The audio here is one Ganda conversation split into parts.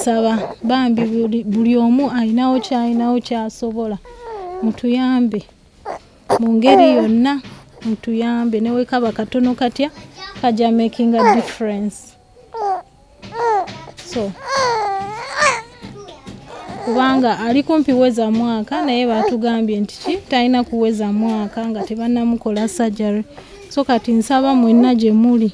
nsaba bambi buli omu alinawo kyasobola mutuyambe mu ngeri yonna mutuyambe newe kaba katono katya kajja making a difference. So kubanga ali kumpi weza mwaka naye batugambye nti talina kuweza mwaka nga tebannamukola surgery. So kati nsaba mwenna gye muli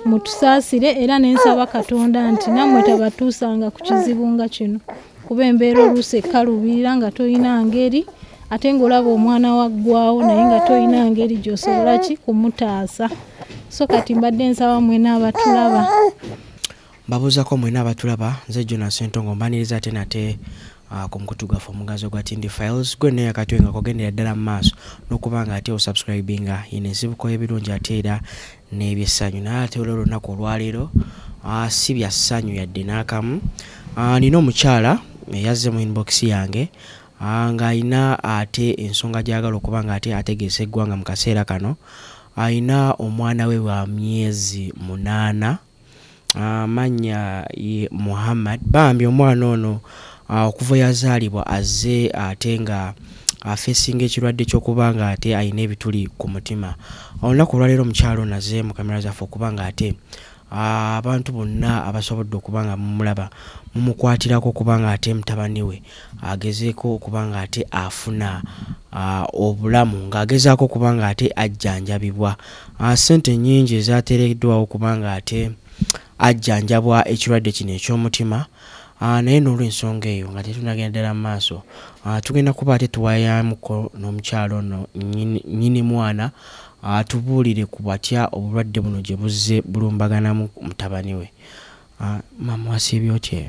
mutusaasire era nensaba Katonda nti nammwe tabatuusanga ku kizibu nga kino kuba embeera oluusi ekkalubirira nga toyina ngeri ate ng'olaba omwana waggwawo naye nga toyina ngeri gy'osobola ki kumutaasa. So kati mbadde nsaba mwenna abatulaba. Mbabuuzako mwenna abatulaba nze Jonas Sentongo mbaniriza ate nate ku mukutu gwaffe omugazo gwa Tindi Files gwenna yakatwenga kogendera ddala mu maaso n'okuba nga ate osubscribinga ine ensibuko y'ebirungi ate era n'ebyessanyu naye ate olwo olunaku olwaleero si bya ssanyu yadde n'akamu. Nina omukyala yazze mu inbox yange ng'ayina ate ensonga gy'agala okuba nga ate ategeeza eggwanga mu kaseera kano. Ayina omwana we wa myezi 8 amannya ye Muhammad. Bambi omwana ono okuva yazaalibwa azze ate nga afeesinga ekirwadde ky'okuba nga ate ayina ebituli ku mutima. Olunaku olwaleero omukyalo naze mu kamera zaffe okuba nga ate abantu bonna abasobodde okuba nga mumulaba mumukwatirako okuba nga ate mutabani we agezeeko okuba nga ate afuna obulamu ng'agezaako okuba nga ate ajjanjabibwa. Ssente nnyingi ezateereddwawo okuba nga ate ajjanjabwa ekirwadde kino eky'omutima. Naye n'olw'ensonga eyo nga tetunagenda ddala mu maaso tugenda kuba ate tuwayamuko n'omukyalo ono nnyini mwana atubuulire ku bwatya obulwadde buno gye buzze bulumbaganamu mutabani we. Mama wasiibye otya?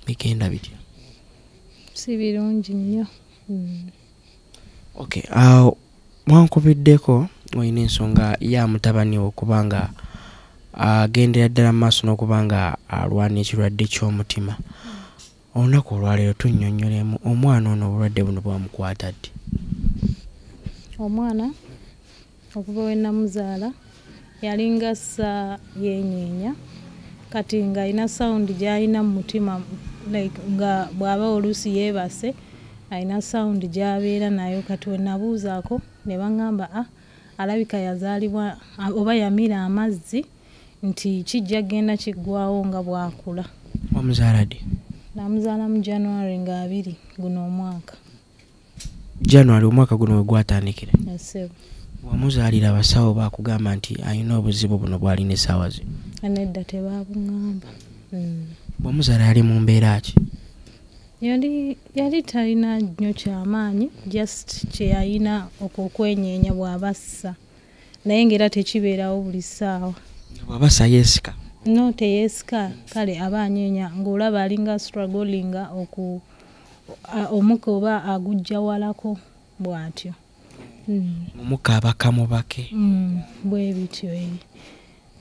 Bigenda bitya? Si birungi nnyo. Okay, mwankubiddeko olina ensonga ya mutabani we okuba nga agendera ddala mu maaso n'okuba nga alwana ekirwadde ky'omutima. Olunaku olwaleero tunnyonnyolemu omwana ono obulwadde buno bwamukwata ddi? Omwana okuva we namuzaala yalinga ssa yenyeenya kati ng'alina sawundi gy'alina mu mutima like nga bw'aba oluusi yeebase alina sawundi gy'abeera nayo. Kati we nabuuzaako ne baŋŋamba alabika yazaalibwa oba yamira amazzi nti kijja genda kiggwawo nga bw'akula. Wamuzaala ddi? Namuzaala mu January nga 2 guno omwaka. January omwaka guno we gwatandikira? Yes. Wamuzaalira abasawo bakugamba nti alina obuzibu buno bw'alina essaawa zino? Nedda tebabuŋŋamba. Bw'omuzaala yali mu mbeera ki? Yali talina nnyo kyamaanyi just kye yalina okwenyeenya bw'abassa naye ng'era tekibeerawo buli ssaawa. Bw'abassa yeesika? No, teyeesika kale aba anyeenya ng'olaba alinga strugglinga omuka oba agujja walako bw'atyo. Omuka abakamu bake? Bwe bityo.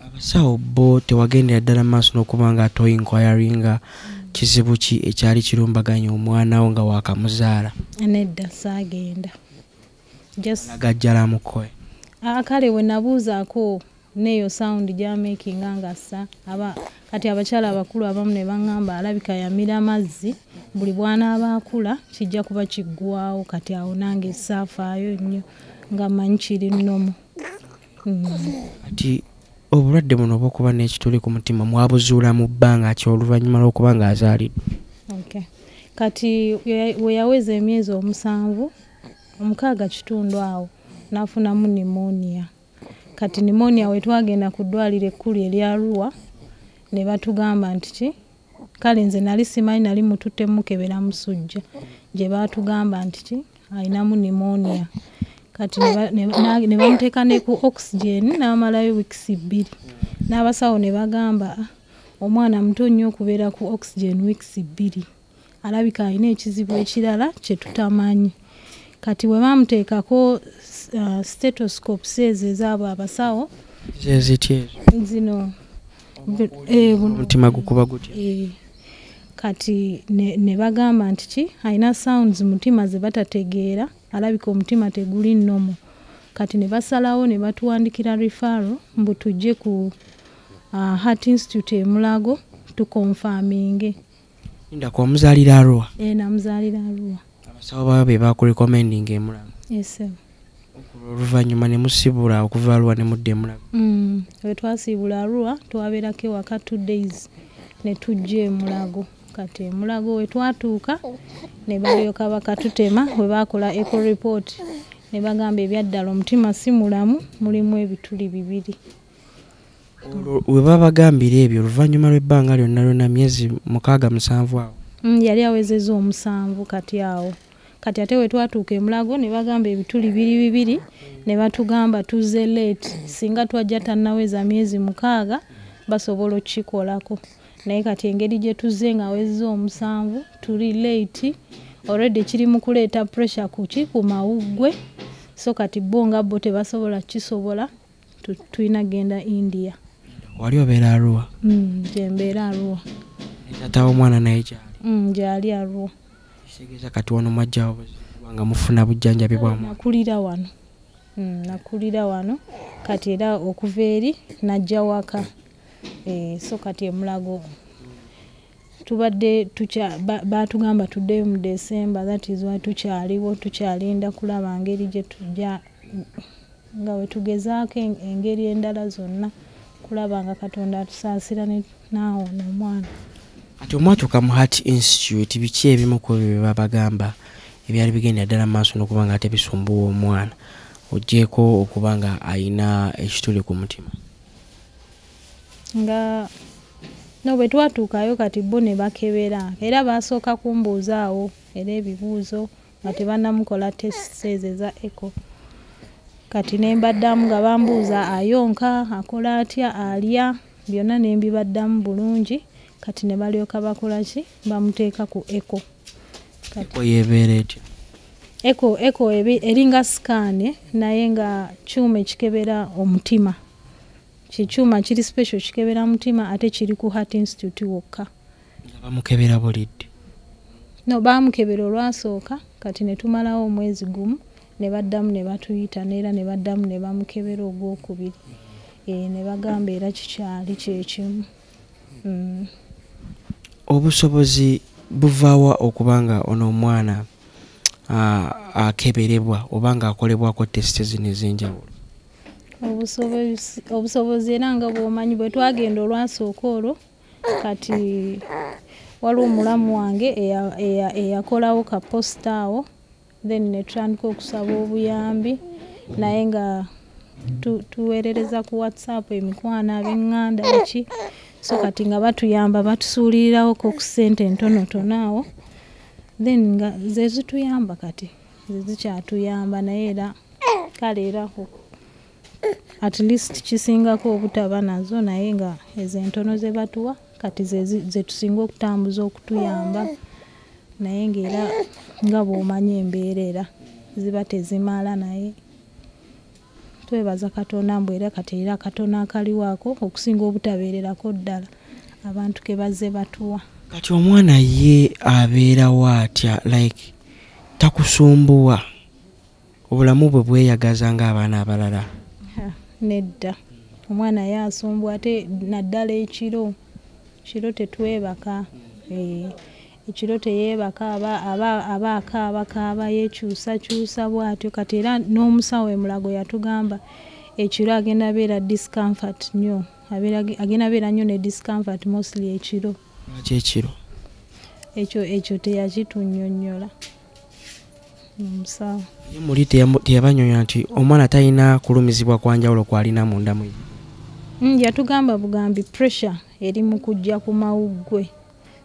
Abasawo bo tewagendera ddala mu maaso n'okuba nga toyinquiringa kizibu ki ekyali kirumbaganya omwana wo nga waakamuzaala? Nedda saagenda. Agajjala mukoe? Kale we nabuuzaako neyo sawundi gy'amakinga ng'assa kati abakyala abakulu abamu ne baŋŋamba alabika yamira mazzi buli bw'anaaba akula kijja kuba kiggwawo. Kati awo nange saafaayo nnyo nga mmanyi kiri nnomu. Kati obulwadde buno obw'okuba n'ekituli ku mutima mwabuzuula mu bbanga ki oluvannyuma lw'okuba ng'azaaliddwa? Okay. Kati we yaweza emyezi 7 6 awo n'afunamu pneumonia. Kati pneumonia we twagenda ku ddwaliro ekkulu erya Arua ne batugamba nti kale nze nali simanyi nali mututte mukebera musujja gye baatugamba nti alinamu pneumonia. Kati ne bamuteeka ne ku oxygen n'amalayo weeks 2. N'abasawo ne bagamba omwana muto nnyo okubeera ku oxygen weeks 2 alabika alina ekizibu ekirala kye tutamanyi. Kati we bamuteekako stethoscopes ezaabo abasawo zino omutima gukuba gutya? Kati ne bagamba nti alina sounds mutima ze batategeera alabika omutima teguli nnomo. Kati ne basalawo ne batuwandikira referral mbu tujje ku Heart Institute e Mulago tukonfaminge. Ndako omuzalira Arua. Namuzalira Arua. Abasawo bawe be bakurecommending e Mulago. Yes. Oluvannyuma ne musibula okuva Arua ne mudde e Mulago. We twasibula Arua twabeerako ewaka 2 days ne tujja e Mulago. Kati e Mulago we twatuuka ne balyoka bakatutema we bakola eco report ne bagamba ebyaddala omutima si mulamu mulimu ebituli 2. We babagambira ebyo oluvannyuma lw'ebbanga lyonna myezi 6-7 awo. Yali awezezza 7 kati awo. Kati ate we twatuuka e Mulago ne bagamba ebituli 2 ne batugamba tuze late singa twajja tannaweza myezi 6 basobola okukikolako. Naye kati engeri gye tuzze nga awezezza 7 tuli late already kiri mu kuleeta pressure ku mawuggwe. So kati bo tebasobola kisobola tulina genda India. Wali obeera Arua? Gye mbeera Arua. Taata w'omwana naye gyali? Gyali Arua. Kitegeeza kati wano mwajjawo nga mufuna bujjanjabi bwa mwana? Nakulira wano kati era okuva eri najja waka. So kati e Mulago tubadde batugamba tuddeyo mu December, that is why tukyalinda kulaba ngeri gye tujja nga we tugezaako engeri endala zonna kulaba nga Katonda atusaasira n'awona omwana. Kati omwatuuka mu Heart Institute biki ebimu ku bye babagamba ebyali bigenda ddala mu maaso n'okuba nga ate bisumbuwa omwana oggyeko okuba nga ayina ekituli ku mutima? Nga bwe twatuukayo kati bo ne bakebera era basooka kumbuuzaawo era ebibuuzo nga tebannamukola tests eza echo. Kati ne mbaddamu nga bambuuza ayonka, akola atya, alya, byonna ne mbibaddamu bulungi. Kati ne balyoka bakola ki? Bamuteeka ku echo. Echo yeebeera etya? Echo eringa scan naye nga kyuma ekikebera omutima. Kikyuma kiri special kikebera mutima ate kiri ku Heart Institute wokka. Bamukebera bulidde? Bamukebera olwasooka kati ne tumalawo omwezi gumu ne baddamu ne batuyita neera ne baddamu ne bamukebera ogwokubiri. Ne bagamba era kikyali kyekimu. Obusobozi buvaawa okubanga ono omwana akeberebwa oba nga akolebwako tesite zino ez'enjawulo? Obusobozi era nga bw'omanyi bwe twagenda olwasooka olwo kati waliwo omulamu wange eyakolawo ka posita awo then ne tutandika okusaba obuyambi naye nga tuweerereza ku WhatsApp emikwano ab'eŋŋanda biki. So kati nga batuyamba batusuulirirawo ku ssente entonotono awo then nga ze zituyamba kati ze zikyatuyamba naye era kale era at least kisingako obutaba nazo naye nga ezo entono ze batuwa kati ze tusinga okutambuza okutuyamba naye ng'era nga bw'omanyi embeera era ziba tezimala naye twebaza Katonda mbu era kati era akatono akaliwaako okusinga obutabeererako ddala abantu ke bazze batuwa. Kati omwana ye abeerawo atya like takusumbuwa obulamu bwe bweyagaza ng'abaana abalala? Nedda omwana yasumbuwa ate naddala ekiro tetwebaka. Ekiro teyeebaka aba akaaba yekyusakyusa bw'atyo kati era n'omusawo e Mulago yatugamba ekiro agenda beera discomfort nnyo agenda beera nnyo ne discomfort mostly ekiro. Ekiro ekyo teyakitunnyonnyola omusawo. Ye muli teyabanyonyola nti omwana talina kulumizibwa kwa njawulo kwalina munda mwe? Yatugamba bugambi pressure eri mu kujja ku mawuggwe.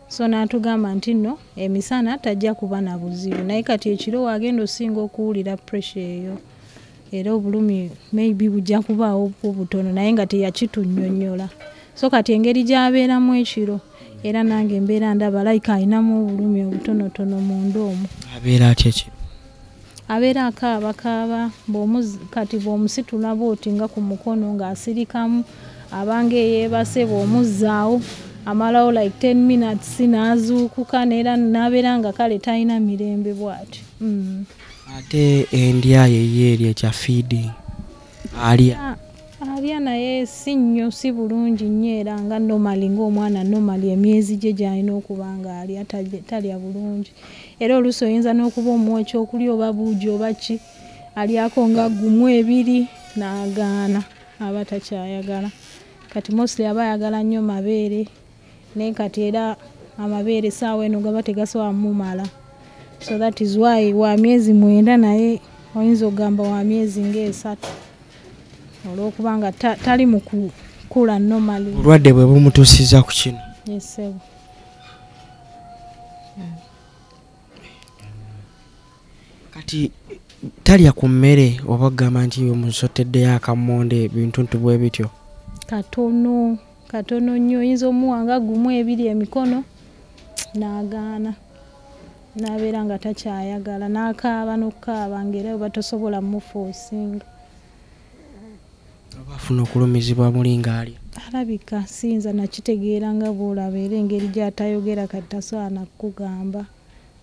So n'atugamba nti nno emisana tajja kuba na buzibu naye kati ekiro wagenda osinga okuwulira pressure eyo era obulumi maybe bujja kubaawo butono naye nga teyakitunnyonnyola. So kati engeri gy'abeeramu ekiro era nange embeera ndaba like ayinamu obulumi obutonotono munda omwo. Abeera atya ekiro? Abeera akaabakaaba kati bw'omusitula bw'oti nga ku mukono ng'asirikamu abanga eyeebase bw'omuzzaawo amalawo like 10 minutes n'azuukuka neera n'abeera nga kale talina mirembe bw'atyo. Ate endya ye ekya feeding alya? alya naye si nnyo si bulungi nnyo era nga normali ng'omwana normali emyezi gye gy'alina okuba nga alya talya bulungi era oluusi oyinza n'okuba omuwa ekyokulya oba buugi oba ki alyako nga gumu ebiri n'agaana aba takyayagala kati mostly aba ayagala nnyo mabeere naye kati era amabeere essaawa eno gaba tegasobola mumala so that is why wa myezi 9 naye oyinza okugamba wa myezi nga 3 olw'okuba nga tali mu kukula normally. Obulwadde bwe bumutuusiza ku kino? Yes, sebo. Kati talya ku mmere oba gamba nti omusoteddeyo akammonde bintuntu bwe bityo? Katono nnyo oyinza omuwa nga gumu ebiri emikono n'agaana n'abeera nga takyayagala n'akaaba n'okukaaba ng'era oba tosobola mufoosinga. Oba afuna okulumizibwa mulinga alya? Alabika siyinza nakitegeera nga bw'olaba era engeri gy'atayogera kati tasobola nakugamba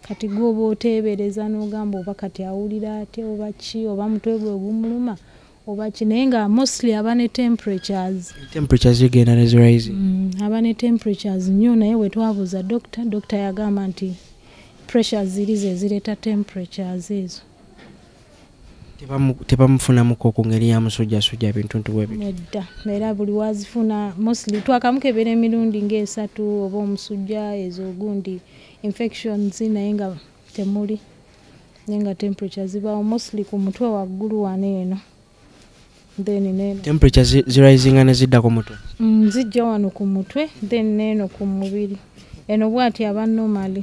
kati gw'oba oteebereza n'ogamba oba kati awulira ate oba ki oba mutwe gwe gumuluma oba ki naye nga mostly aba ne temperatures zigenda ne zirise. Aba ne temperatures nnyo naye we twabuuza dokita yagamba nti pressures ziri ze zireeta temperatures ezo. Tebamufunamuko ku ngeri ya musujjasujja bintuntu bwe bityo? Nedda era buli wazifuna mostly twakamukebera emirundi nga 3 oba omusujja ezo gundi infections naye nga temuli naye nga temperature zibaawo mostly ku mutwe waggulu wano eno then neno temperature zirisinga ne zidda ku mutwe? Zijja wano ku mutwe then neno ku mubiri eno bw'ati aba normally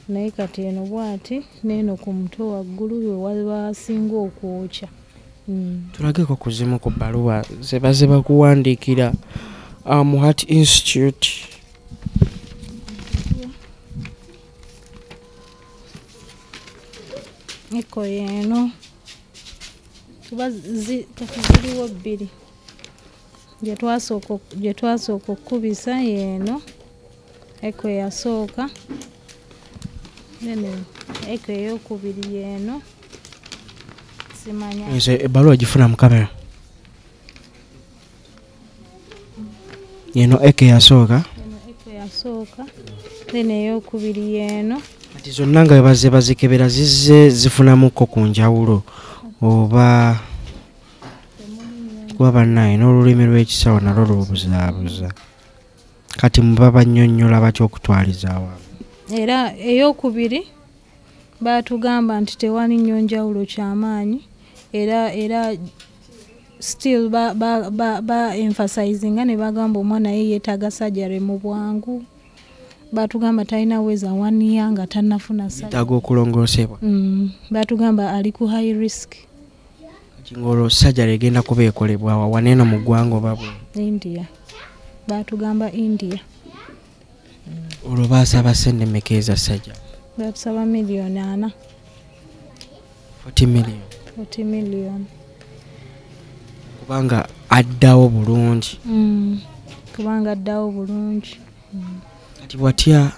naye kati eno bw'ati neno ku mutwe waggulu we wasinga okwokya. Tulageko ku zimu ku bbaluwa ze bakuwandiikira mu Heart Institute. Eko yeno tuba ziriwo 2 gye twasooka okukubisa yeno eko yasooka nene eko ey'okubiri yeno simanya ebbaluwa gifuna mu kamera yeno eko yasooka then ey'okubiri yeno kati zonna nga bazikebera zizze zifunamuko ku njawulo oba kuba bannaye n'olulimi lw'ekisawo nalwo lubuzaabuza kati muba bannyonnyola batya okutwaliza awamu? Era ey'okubiri baatugamba nti tewali nnyo njawulo kyamaanyi era still ba emphasizinga ne bagamba omwana ye yeetaaga surgery mu bwangu baatugamba talina weza 1 year nga tannafuna yeetaaga okulongoosebwa. Baatugamba ali ku high risk. Ng'olwo surgery egenda kuba ekolebwa waneeno mu ggwanga oba bwe? India. Baatugamba India. Olwo baasaba ssente mmeka eza surgery? Batusaba $4 million. 40 million? 40 million. Kubanga addawo bulungi. Kubanga addawo bulungi. Kati bw'atya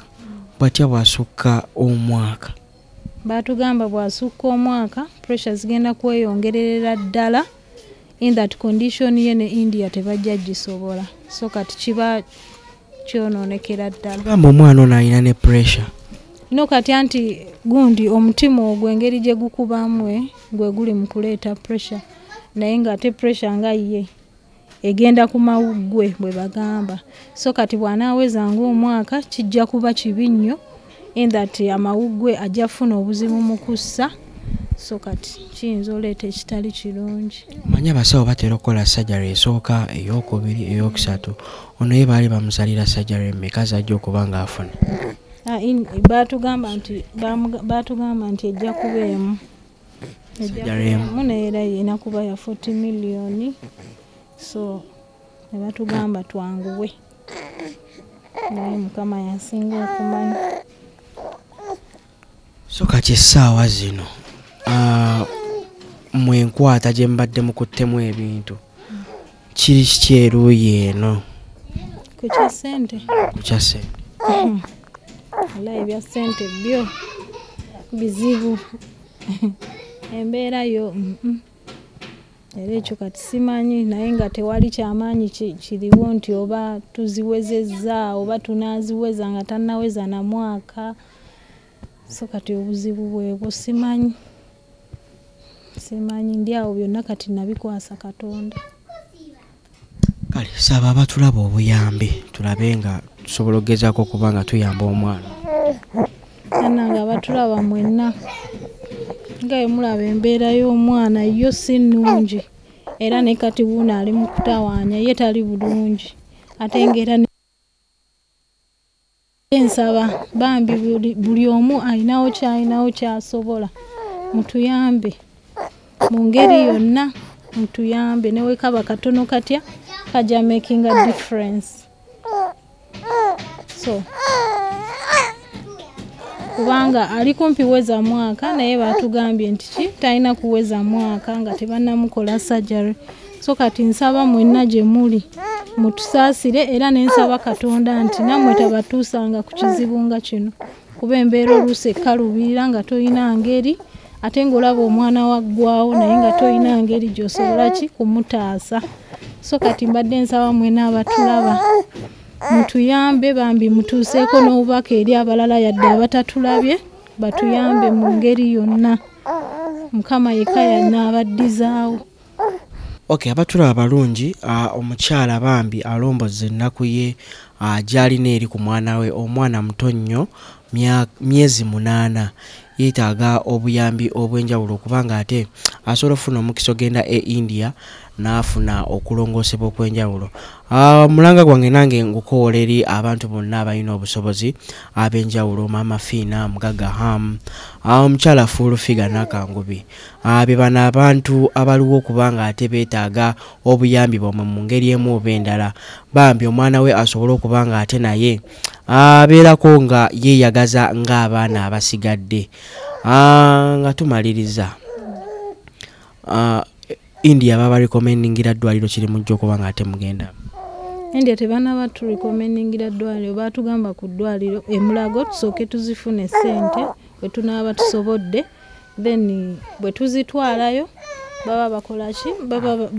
bw'asukka omwaka? Baatugamba bw'asukka omwaka pressure zigenda kweyongerera ddala in that condition ye ne India tebajja gisobola so kati kiba kyonoonekera ddala. Gamba omwana ono alina ne pressure. No kati anti gundi omutima ogwo engeri gye gukubamu gwe guli mu kuleeta pressure naye nga ate pressure nga ye egenda ku mawuggwe bwe bagamba so kati bw'anaawezanga omwaka kijja kuba kibi nnyo in that amawuggwe ajja funa obuzibu mu kussa so kati kiyinza oleeta ekitali kirungi. Manya abasawo batera okukola surgery esooka ey'okubiri ey'okusatu ono ye baali bamusalira surgery emmeka z'ajja okuba ng'afuna? Baatugamba nti ejja kuba emu. Naye era yina kuba ya 40 million so ne batugamba twanguwe naye Mukama yasinga okumanya. So kati essaawa zino mwenkwata gye mbadde mukuttemu ebintu kiri kyeruuyi eno? Ku kya ssente? Ku kya ssente. Wala ebya ssente byo bizibu embeera yo era ekyo kati simanyi naye nga tewali kyamaanyi kiriwo nti oba tuziwezezza oba tunaaziweza nga tannaweza na mwaka so kati obuzibu bwebwo simanyi ndi awo byonna kati nabikwasa Katonda. Kale saba abatulaba obuyambi tulabe nga tusobola okugezaako okuba nga tuyamba omwana. Kana nga batulaba mwenna nga mulaba embeera y'omwana yo si nnungi era ne kati wuuno ali mu kutawaanya ye tali bulungi ate ng'era ensaba bambi buli omu alinawo kyasobola mutuyambe mu ngeri yonna mutuyambe ne wekaba katono katya kajja making a difference so kubanga ali kumpi weza mwaka naye batugambye nti talina kuweza mwaka nga tebannamukola surgery so kati nsaba mwenna gye muli mutusaasire era nensaba Katonda nti nammwe tabatuusanga ku kizibu nga kino kuba embeera oluusi ekkalubirira nga toyina ngeri ate ng'olaba omwana waggwawo naye nga toyina ngeri gy'osobola kumutaasa so kati mbadde nsaba mwenna abatulaba mutuyambe bambi mutuuseeko n'obubaka eri abalala yadde abatatulabye batuyambe mu ngeri yonna Mukama yekka y'anaabadizaawo. Okay, abatulaba balungi omukyala bambi alomboze ennaku ye gy'alina eri ku mwana we omwana muto nnyo myezi 8 yeetaaga obuyambi obw'enjawulo kubanga ate asobola ofuna omukisa ogenda India n'afuna okulongoosebwa okw'enjawulo. Mulanga gwange nange ngukoola eri abantu bonna abalina obusobozi ab'enjawulo Mama Fiina Mugaga Ham omukyala Full Figure Nakangubi be bano abantu abaliwo okubanga ate beetaaga obuyambi bwomwe mu ngeri emu oba endala bambi omwana we asobole okubanga ate naye abeerako nga yeeyagaza ng'abaana abasigadde. Nga tumaliriza India baba recommendingira ddwaliro kiri mujja okuba nga ate mugenda. India tebanaba tu recommendingira ddwaliro batugamba ku ddwaliro Mulago tusooke tuzifune ssente bwe tunaaba tusobodde then bwe tuzitwalayo baba bakola ki baba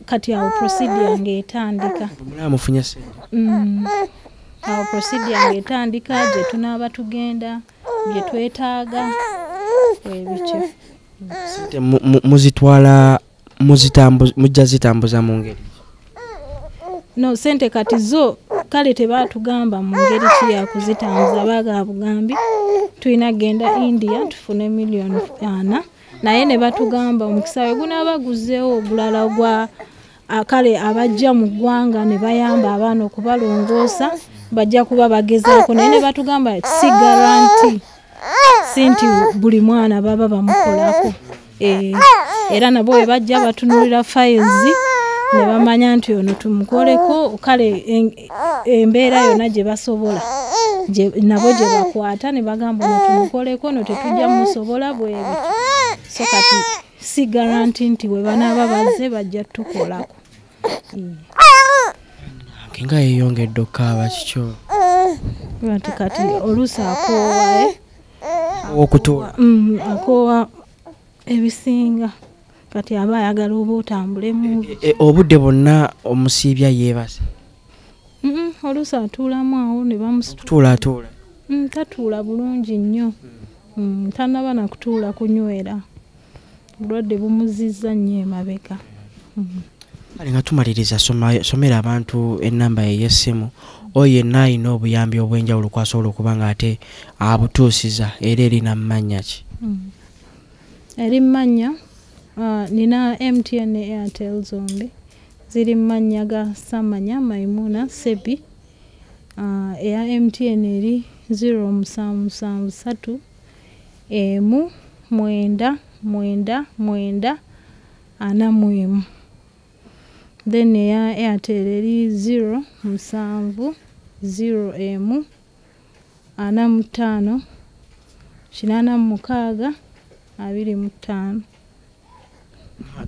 kati awo procedure ng'etandika. Mufunye ssente. Awo procedure ng'etandika gye tunaaba tugenda bye twetaaga ebikyo. Ssente muzitwala mujja zitambuza mu ngeri no sente kati zo kale tebatugamba mu ngeri ki ya kuzitambuza bagabugambi tulina genda India tufune million 4 naye ne batugamba omukisa we gunabaguzeewo ogulala gwa kale abajja mu ggwanga ne bayamba abaana okubalongoosa bajja kuba bagezaako naye ne batugamba si guarantee sinti buli mwana baba bamukolako era nabo we bajja batunulira files ne bamanya nti ono tumukoleko kale embeera yonna gye basobola nabo gye bakwata ne bagamba ono tumukoleko no tetujja musobola bwebi so kati si guarantee nti we banaaba bazze bajja tukolako nga yeyongedde okukaaba kikyo kati oluusi akoowa okutuula akoowa ebisinga kati aba ayagala oba otambule mu obudde bwonna omusiibya yeebase oluusi atuulamu awo ne tuula tatuula bulungi nnyo tanaba na kutuula kunywera obulwadde bumuzizza nnyo emabega. Kale nga tumaliriza somera abantu ennamba y'essimu oyo yenna alina obuyambi obw'enjawulo kwasobola okuba nga ate abutuusiza era erina mmanya ki? Eri mmanya nina MTN Airtel zombi ziri mmanya ga Samanya Maimuna Sebi eya MTN eri 0773 999 then eya Airtel eri 070 45 86 25.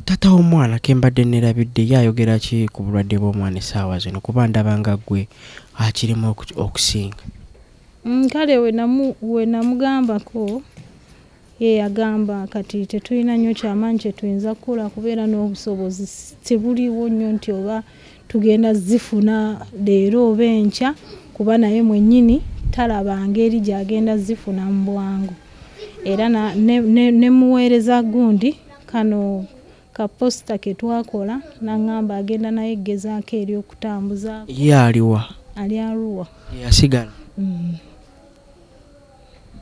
Tata w'omwana kembadde nerabidde yayogera ki ku bulwadde bw'omwana essaawa zino kuba ndaba nga ggwe akirimu okusinga? Kale we namugambako ye yagamba kati tetulina nnyo kyamaanyi kye tuyinza kukola kubeera n'obusobozi tebuliwo nnyo nti oba tugenda zifuna leero oba enkya kuba naye mwennyini talaba ngeri gy'agenda zifuna mu bwangu era ne muweereza gundi kano kaposita ke twakola n'aŋŋamba agenda naye gezaako eri okutambuza ye aliwa ali Arua yasigala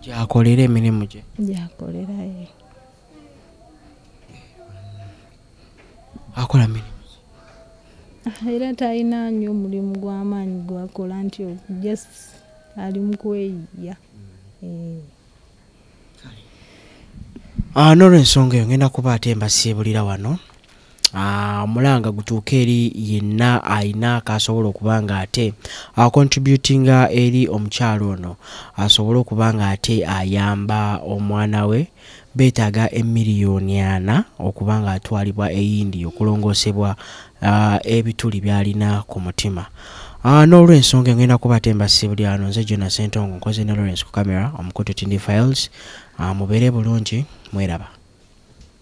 gyakolera emirimu gye gyakolera ye akola mirimu era talina nnyo omulimu gw'amaanyi gwakola nti just ali mu kweyiya n'olwensonga eyo ngenda kuba ate mbasiibulira wano mulanga gutuuke eri yenna ayina kasobola okuba nga ate contributinga eri omukyalo ono asobole okuba nga ate ayamba omwana we beetaaga emiliyoni 4 okuba nga atwalibwa eyindi okulongosebwa ebituli byalina ku mutima n'olwensonga ngenda kuba ate mbasiibulira wano nze Jona Ssentongo nkoze ne Lawrence ku kamera omukutu Tindi Files mubeere bulungi mweraba